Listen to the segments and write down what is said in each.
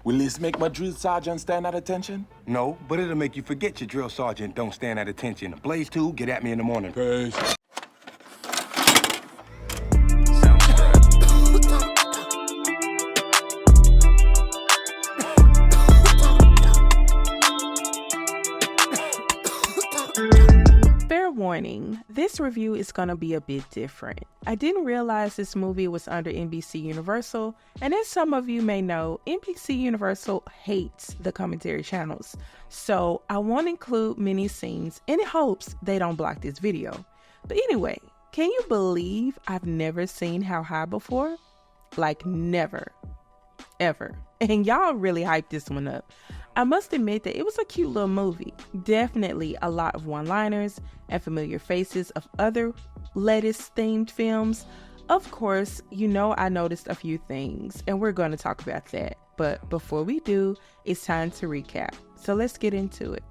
Will this make my drill sergeant stand at attention? No, but it'll make you forget your drill sergeant don't stand at attention. Blaze 2, get at me in the morning. Peace. Fair warning, this review is going to be a bit different. I didn't realize this movie was under NBC Universal, and as some of you may know, NBC Universal hates the commentary channels. So I won't include many scenes in hopes they don't block this video. But anyway, can you believe I've never seen How High before? Like never, ever. And y'all really hyped this one up. I must admit that it was a cute little movie. Definitely a lot of one-liners and familiar faces of other lettuce-themed films. Of course, you know I noticed a few things, and we're going to talk about that. But before we do, it's time to recap. So let's get into it.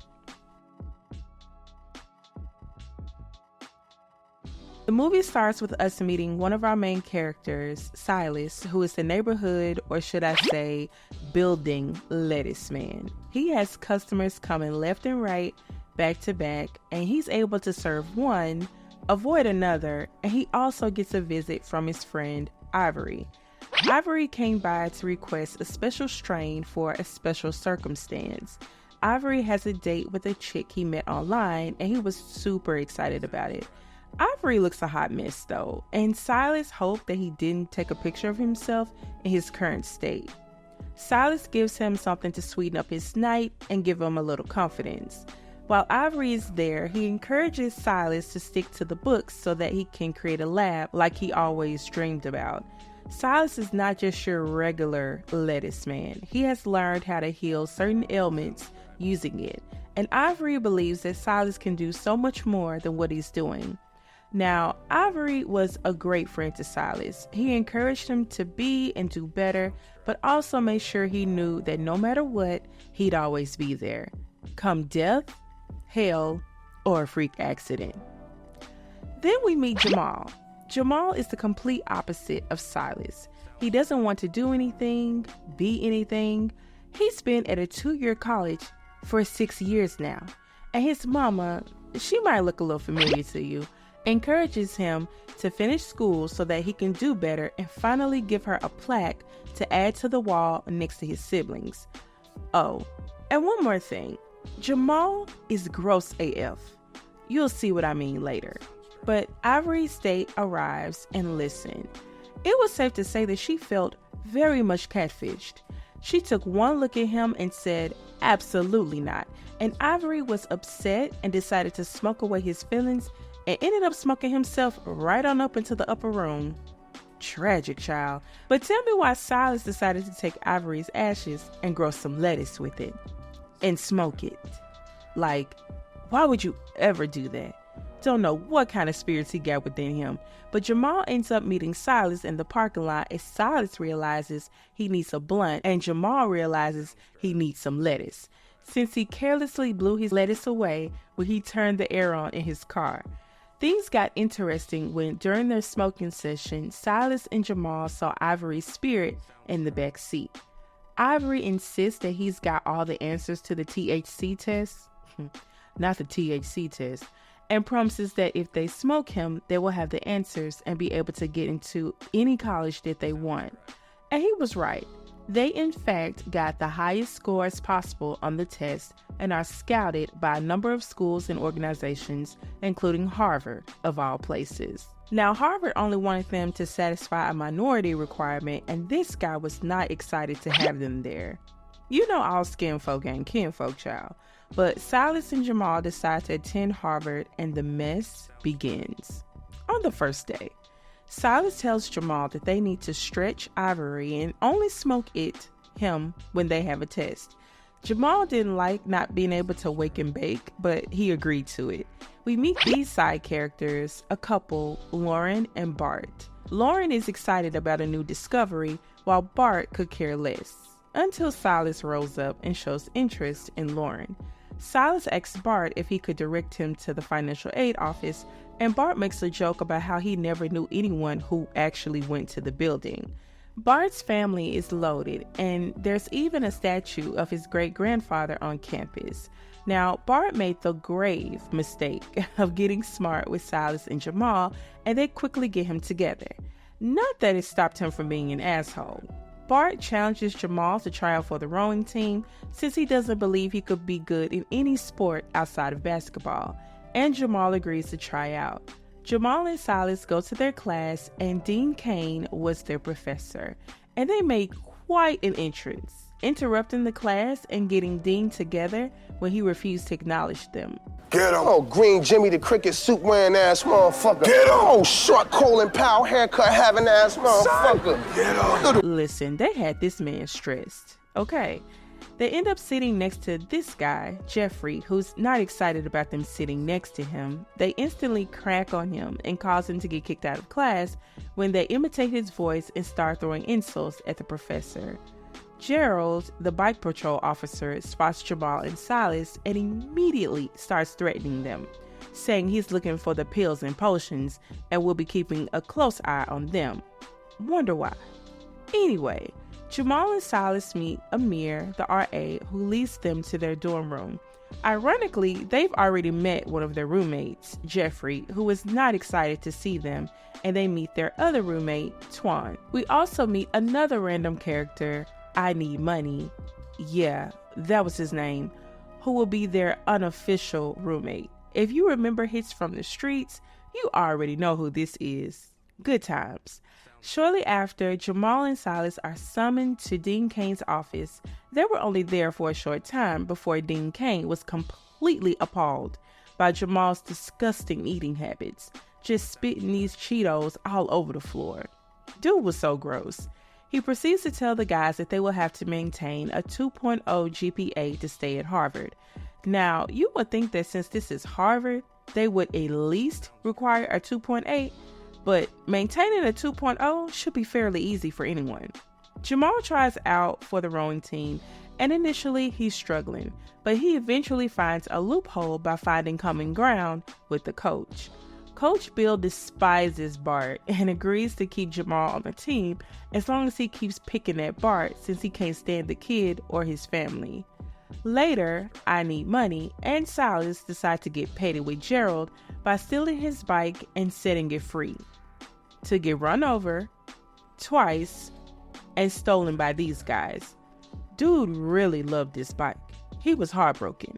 The movie starts with us meeting one of our main characters, Silas, who is the neighborhood, or should I say, building lettuce man. He has customers coming left and right, back to back, and he's able to serve one, avoid another, and he also gets a visit from his friend, Ivory. Ivory came by to request a special strain for a special circumstance. Ivory has a date with a chick he met online, and he was super excited about it. Ivory looks a hot mess though, and Silas hoped that he didn't take a picture of himself in his current state. Silas gives him something to sweeten up his night and give him a little confidence. While Ivory is there, he encourages Silas to stick to the books so that he can create a lab like he always dreamed about. Silas is not just your regular lettuce man. He has learned how to heal certain ailments using it, and Ivory believes that Silas can do so much more than what he's doing. Now, Ivory was a great friend to Silas. He encouraged him to be and do better, but also made sure he knew that no matter what, he'd always be there. Come death, hell, or a freak accident. Then we meet Jamal. Jamal is the complete opposite of Silas. He doesn't want to do anything, be anything. He's been at a 2-year college for 6 years now. And his mama, she might look a little familiar to you, encourages him to finish school so that he can do better and finally give her a plaque to add to the wall next to his siblings. Oh, and one more thing. Jamal is gross AF. You'll see what I mean later. But Ivory's date arrives, and listen, it was safe to say that she felt very much catfished. She took one look at him and said, absolutely not. And Ivory was upset and decided to smoke away his feelings and ended up smoking himself right on up into the upper room. Tragic, child. But tell me why Silas decided to take Ivory's ashes and grow some lettuce with it and smoke it. Like, why would you ever do that? Don't know what kind of spirits he got within him. But Jamal ends up meeting Silas in the parking lot as Silas realizes he needs a blunt and Jamal realizes he needs some lettuce, since he carelessly blew his lettuce away when he turned the air on in his car. Things got interesting when, during their smoking session, Silas and Jamal saw Ivory's spirit in the back seat. Ivory insists that he's got all the answers to the THC test, not the THC test, and promises that if they smoke him, they will have the answers and be able to get into any college that they want. And he was right. They, in fact, got the highest scores possible on the test and are scouted by a number of schools and organizations, including Harvard, of all places. Now, Harvard only wanted them to satisfy a minority requirement, and this guy was not excited to have them there. You know all skin folk ain't kinfolk, child. But Silas and Jamal decide to attend Harvard, and the mess begins. On the first day, Silas tells Jamal that they need to stretch Ivory and only smoke him, when they have a test. Jamal didn't like not being able to wake and bake, but he agreed to it. We meet these side characters, a couple, Lauren and Bart. Lauren is excited about a new discovery, while Bart could care less, until Silas rolls up and shows interest in Lauren. Silas asks Bart if he could direct him to the financial aid office, and Bart makes a joke about how he never knew anyone who actually went to the building. Bart's family is loaded, and there's even a statue of his great-grandfather on campus. Now, Bart made the grave mistake of getting smart with Silas and Jamal, and they quickly get him together. Not that it stopped him from being an asshole. Bart challenges Jamal to try out for the rowing team since he doesn't believe he could be good in any sport outside of basketball, and Jamal agrees to try out. Jamal and Silas go to their class, and Dean Cain was their professor, and they made quite an entrance, interrupting the class and getting Dean together when he refused to acknowledge them. Get him! Oh, Green Jimmy the cricket suit wearing ass motherfucker. Get him! Oh, short Colin Powell haircut having ass motherfucker. Get him! Listen, they had this man stressed. Okay. They end up sitting next to this guy, Jeffrey, who's not excited about them sitting next to him. They instantly crack on him and cause him to get kicked out of class when they imitate his voice and start throwing insults at the professor. Gerald, the bike patrol officer, spots Jamal and Silas and immediately starts threatening them, saying he's looking for the pills and potions and will be keeping a close eye on them. Wonder why. Anyway, Jamal and Silas meet Amir, the RA, who leads them to their dorm room. Ironically, they've already met one of their roommates, Jeffrey, who is not excited to see them, and they meet their other roommate, Twan. We also meet another random character, I Need Money. Yeah, that was his name, who will be their unofficial roommate. If you remember Hits from the Streets, you already know who this is. Good times. Shortly after, Jamal and Silas are summoned to Dean Cain's office. They were only there for a short time before Dean Cain was completely appalled by Jamal's disgusting eating habits, just spitting these Cheetos all over the floor. Dude was so gross. He proceeds to tell the guys that they will have to maintain a 2.0 GPA to stay at Harvard. Now, you would think that since this is Harvard, they would at least require a 2.8, but maintaining a 2.0 should be fairly easy for anyone. Jamal tries out for the rowing team, and initially he's struggling, but he eventually finds a loophole by finding common ground with the coach. Coach Bill despises Bart and agrees to keep Jamal on the team as long as he keeps picking at Bart since he can't stand the kid or his family. Later, I Need Money and Silas decide to get petty with Gerald by stealing his bike and setting it free, to get run over twice and stolen by these guys. Dude really loved this bike. He was heartbroken.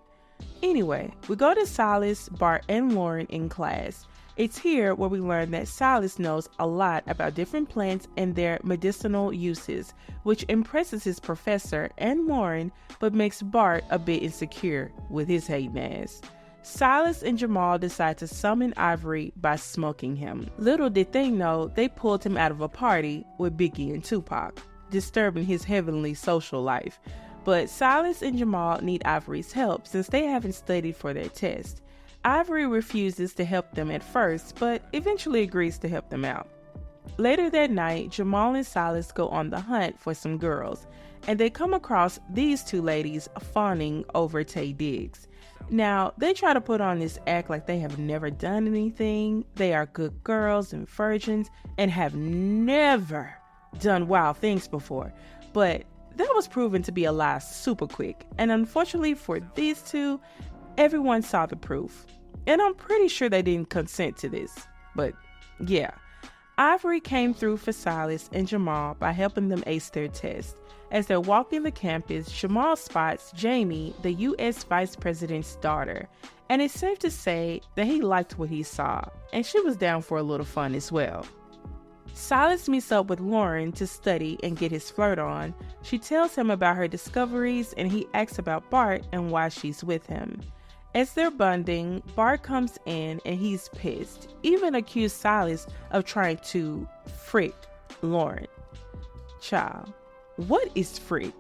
Anyway, we go to Silas, Bart, and Lauren in class. It's here where we learn that Silas knows a lot about different plants and their medicinal uses, which impresses his professor and Lauren, but makes Bart a bit insecure with his hating ass. Silas and Jamal decide to summon Ivory by smoking him. Little did they know they pulled him out of a party with Biggie and Tupac, disturbing his heavenly social life. But Silas and Jamal need Ivory's help since they haven't studied for their test. Ivory refuses to help them at first, but eventually agrees to help them out. Later that night, Jamal and Silas go on the hunt for some girls, and they come across these two ladies fawning over Taye Diggs. Now, they try to put on this act like they have never done anything, they are good girls and virgins, and have never done wild things before, but that was proven to be a lie super quick, and unfortunately for these two, everyone saw the proof. And I'm pretty sure they didn't consent to this, but yeah. Ivory came through for Silas and Jamal by helping them ace their test. As they're walking the campus, Jamal spots Jamie, the U.S. Vice President's daughter, and it's safe to say that he liked what he saw, and she was down for a little fun as well. Silas meets up with Lauren to study and get his flirt on. She tells him about her discoveries, and he asks about Bart and why she's with him. As they're bonding, Bart comes in and he's pissed, even accused Silas of trying to frick Lauren. Child, what is frick?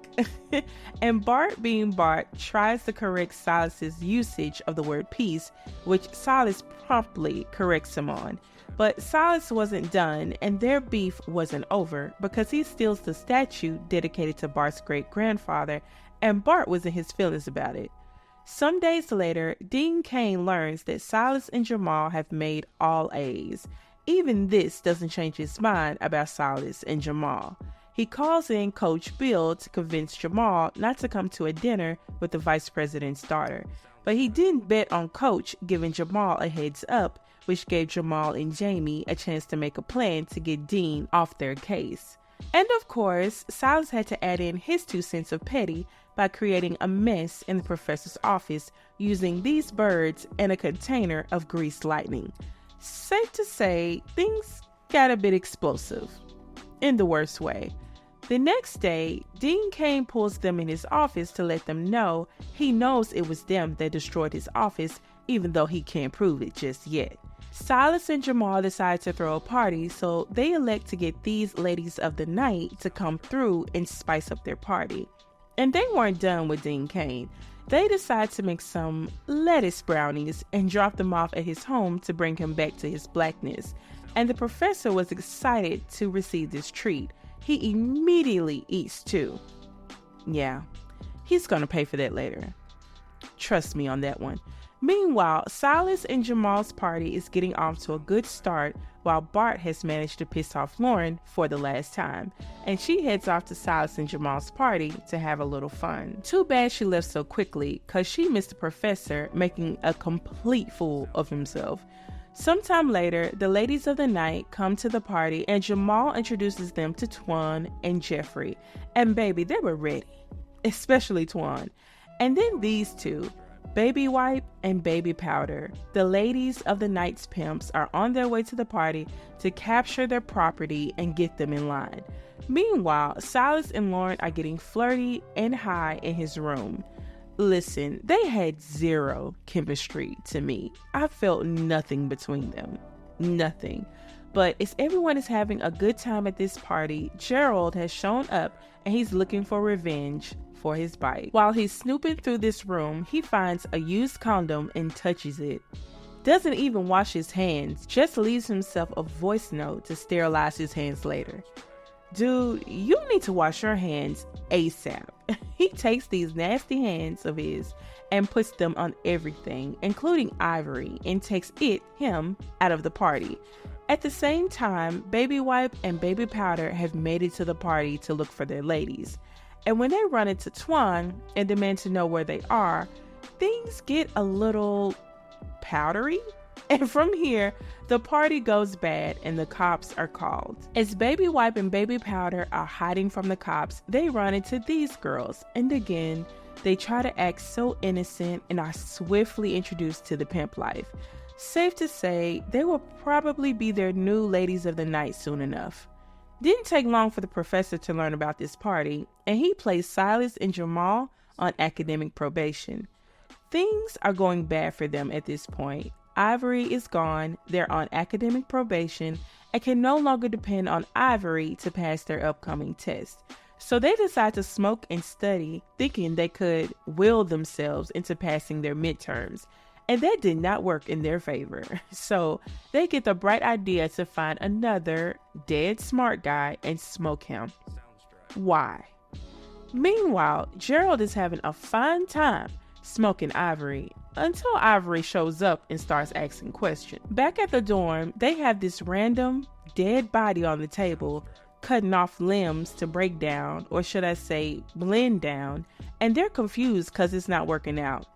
And Bart, being Bart, tries to correct Silas's usage of the word peace, which Silas promptly corrects him on. But Silas wasn't done, and their beef wasn't over because he steals the statue dedicated to Bart's great-grandfather, and Bart was in his feelings about it. Some days later, Dean Cain learns that Silas and Jamal have made all A's. Even this doesn't change his mind about Silas and Jamal. He calls in Coach Bill to convince Jamal not to come to a dinner with the vice president's daughter. But he didn't bet on Coach giving Jamal a heads up, which gave Jamal and Jamie a chance to make a plan to get Dean off their case. And of course, Silas had to add in his 2 cents of petty by creating a mess in the professor's office using these birds and a container of greased lightning. Safe to say, things got a bit explosive. In the worst way. The next day, Dean Cain pulls them in his office to let them know he knows it was them that destroyed his office, even though he can't prove it just yet. Silas and Jamal decide to throw a party, so they elect to get these ladies of the night to come through and spice up their party. And they weren't done with Dean Cain. They decide to make some lettuce brownies and drop them off at his home to bring him back to his blackness. And the professor was excited to receive this treat. He immediately eats too. Yeah, he's gonna pay for that later. Trust me on that one. Meanwhile, Silas and Jamal's party is getting off to a good start while Bart has managed to piss off Lauren for the last time, and she heads off to Silas and Jamal's party to have a little fun. Too bad she left so quickly, cause she missed the professor making a complete fool of himself. Sometime later, the ladies of the night come to the party and Jamal introduces them to Twan and Jeffrey. And baby, they were ready, especially Twan. And then these two, Baby Wipe and Baby Powder, the ladies of the night's pimps, are on their way to the party to capture their property and get them in line. Meanwhile, Silas and Lauren are getting flirty and high in his room. Listen, they had zero chemistry to me. I felt nothing between them. Nothing. But as everyone is having a good time at this party, Gerald has shown up and he's looking for revenge for his bite. While he's snooping through this room, he finds a used condom and touches it. Doesn't even wash his hands, just leaves himself a voice note to sterilize his hands later. Dude, you need to wash your hands ASAP. He takes these nasty hands of his and puts them on everything, including Ivory, and takes him, out of the party. At the same time, Baby Wipe and Baby Powder have made it to the party to look for their ladies. And when they run into Twan and demand to know where they are, things get a little powdery. And from here, the party goes bad and the cops are called. As Baby Wipe and Baby Powder are hiding from the cops, they run into these girls. And again, they try to act so innocent and are swiftly introduced to the pimp life. Safe to say, they will probably be their new ladies of the night soon enough. Didn't take long for the professor to learn about this party, and he placed Silas and Jamal on academic probation. Things are going bad for them at this point. Ivory is gone, they're on academic probation, and can no longer depend on Ivory to pass their upcoming test. So they decide to smoke and study, thinking they could will themselves into passing their midterms. And that did not work in their favor. So they get the bright idea to find another dead smart guy and smoke him. Why? Meanwhile, Gerald is having a fun time smoking Ivory until Ivory shows up and starts asking questions. Back at the dorm, they have this random dead body on the table, cutting off limbs to break down, or should I say blend down, and they're confused because it's not working out.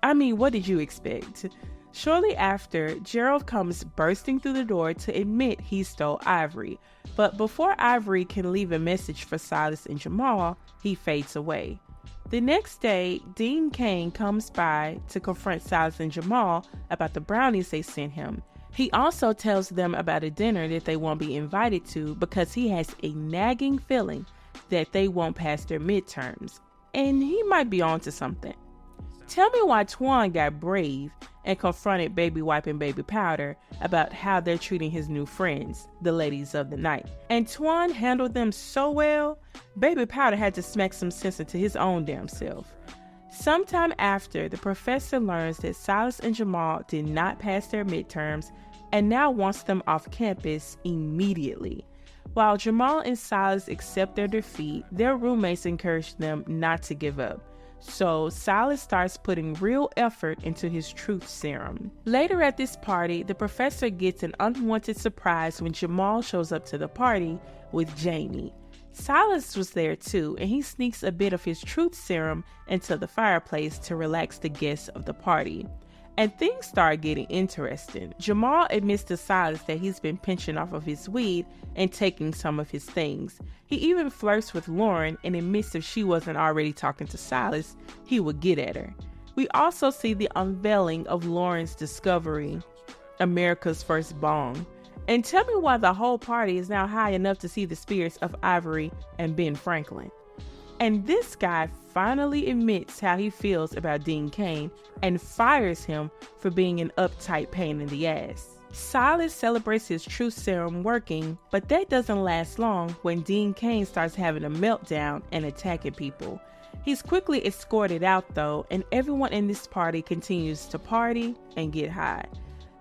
I mean, what did you expect? Shortly after, Gerald comes bursting through the door to admit he stole Ivory, but before Ivory can leave a message for Silas and Jamal, he fades away. The next day, Dean Cain comes by to confront Silas and Jamal about the brownies they sent him. He also tells them about a dinner that they won't be invited to because he has a nagging feeling that they won't pass their midterms, and he might be onto something. Tell me why Twan got brave and confronted Baby Wipe and Baby Powder about how they're treating his new friends, the ladies of the night. And Twan handled them so well, Baby Powder had to smack some sense into his own damn self. Sometime after, the professor learns that Silas and Jamal did not pass their midterms and now wants them off campus immediately. While Jamal and Silas accept their defeat, their roommates encourage them not to give up. So Silas starts putting real effort into his truth serum. Later at this party, the professor gets an unwanted surprise when Jamal shows up to the party with Jamie. Silas was there too, and he sneaks a bit of his truth serum into the fireplace to relax the guests of the party. And things start getting interesting. Jamal admits to Silas that he's been pinching off of his weed and taking some of his things. He even flirts with Lauren and admits if she wasn't already talking to Silas, he would get at her. We also see the unveiling of Lauren's discovery, America's first bong. And tell me why the whole party is now high enough to see the spirits of Ivory and Ben Franklin. And this guy finally admits how he feels about Dean Cain and fires him for being an uptight pain in the ass. Silas celebrates his truth serum working, but that doesn't last long when Dean Cain starts having a meltdown and attacking people. He's quickly escorted out though, and everyone in this party continues to party and get high.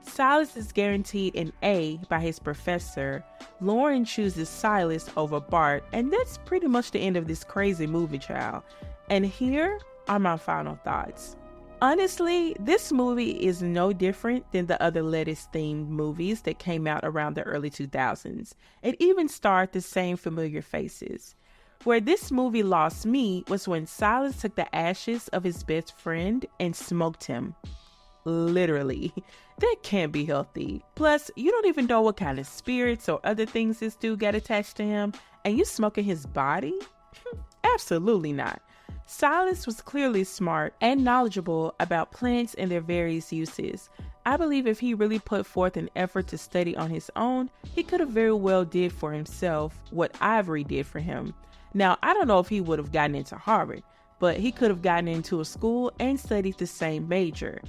Silas is guaranteed an A by his professor. Lauren chooses Silas over Bart, and that's pretty much the end of this crazy movie, child. And here are my final thoughts. Honestly, this movie is no different than the other lettuce-themed movies that came out around the early 2000s. It even starred the same familiar faces. Where this movie lost me was when Silas took the ashes of his best friend and smoked him. Literally. That can't be healthy. Plus, you don't even know what kind of spirits or other things this dude got attached to him, and you smoking his body? Absolutely not. Silas was clearly smart and knowledgeable about plants and their various uses. I believe if he really put forth an effort to study on his own, he could have very well did for himself what Ivory did for him. Now, I don't know if he would have gotten into Harvard, but he could have gotten into a school and studied the same major.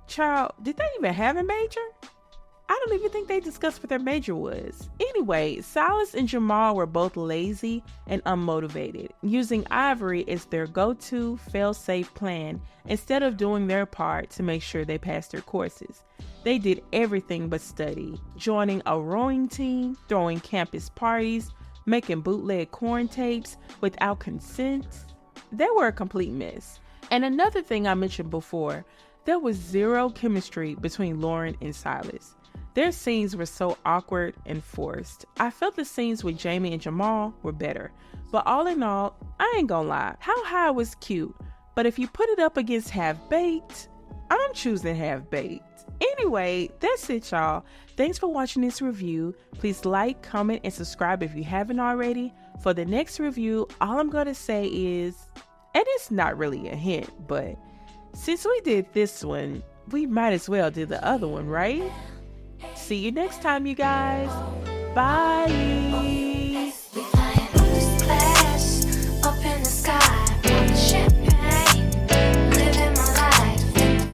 Child, did they even have a major? I don't even think they discussed what their major was. Anyway, Silas and Jamal were both lazy and unmotivated, using Ivory as their go-to fail-safe plan instead of doing their part to make sure they passed their courses. They did everything but study, joining a rowing team, throwing campus parties, making bootleg corn tapes without consent. They were a complete mess. And another thing I mentioned before, there was zero chemistry between Lauren and Silas. Their scenes were so awkward and forced. I felt the scenes with Jamie and Jamal were better. But all in all, I ain't gonna lie, How High was cute. But if you put it up against Half Baked, I'm choosing Half Baked. Anyway, that's it, y'all. Thanks for watching this review. Please like, comment, and subscribe if you haven't already. For the next review, all I'm gonna say is, and it's not really a hint, but since we did this one, we might as well do the other one, right? See you next time, you guys. Bye.